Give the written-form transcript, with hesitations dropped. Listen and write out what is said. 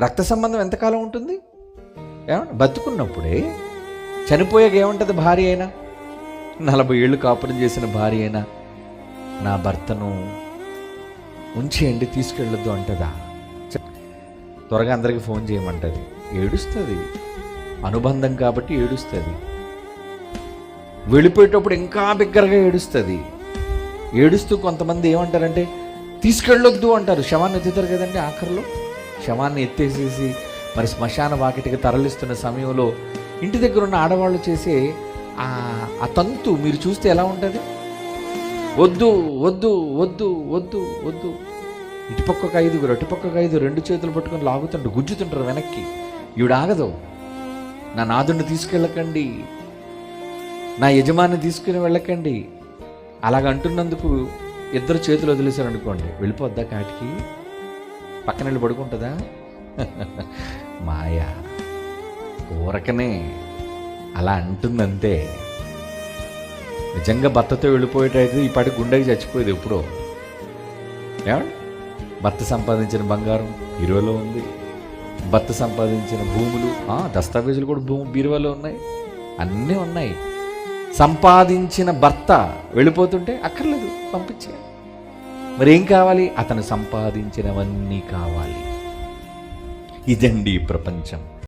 రక్త సంబంధం ఎంతకాలం ఉంటుంది? ఏమంటే బతుకున్నప్పుడే. చనిపోయాక ఏముంటుంది? భార్య అయినా 40 ఏళ్ళు కాపురం చేసిన భార్య అయినా నా భర్తను ఉంచేయండి, తీసుకెళ్ళొద్దు అంటదా? త్వరగా అందరికీ ఫోన్ చేయమంటుంది. ఏడుస్తుంది, అనుబంధం కాబట్టి ఏడుస్తుంది. వెళ్ళిపోయేటప్పుడు ఇంకా బిగ్గరగా ఏడుస్తుంది. ఏడుస్తూ కొంతమంది ఏమంటారంటే తీసుకెళ్ళొద్దు అంటారు. శవాన్ని ఎత్తుతారు కదండి, ఆఖరిలో శవాన్ని ఎత్తేసేసి మరి శ్మశాన వాకిటికి తరలిస్తున్న సమయంలో ఇంటి దగ్గర ఉన్న ఆడవాళ్ళు చేసే ఆ తంతు మీరు చూస్తే ఎలా ఉంటుంది? వద్దు వద్దు వద్దు వద్దు వద్దు, ఇటుపక్కకు 5, అటుపక్కకు 5, 2 చేతులు పట్టుకొని లాగుతుంటారు, గుజ్జుతుంటారు వెనక్కి. ఈవిడ ఆగదు. నా నాదుడిని తీసుకెళ్ళకండి, నా యజమాని తీసుకుని వెళ్ళకండి. అలాగంటున్నందుకు 2 చేతులు వదిలేశారు అనుకోండి, వెళ్ళిపోద్దా కాటికి? పక్కన వెళ్ళి పడుకుంటుందా? మాయా ఊరకనే అలా అంటుందంతే. నిజంగా భర్తతో వెళ్ళిపోయేటైతే ఈ పాటి గుండెకి చచ్చిపోయేది ఎప్పుడో. ఏమండి, భర్త సంపాదించిన బంగారం బీరువాలో ఉంది, భర్త సంపాదించిన భూములు, దస్తావేజులు కూడా బీరువాలో ఉన్నాయి, అన్నీ ఉన్నాయి. సంపాదించిన భర్త వెళ్ళిపోతుంటే అక్కర్లేదు, పంపించే. మరి ఏం కావాలి? అతను సంపాదించినవన్నీ కావాలి. ఇదండి ప్రపంచం.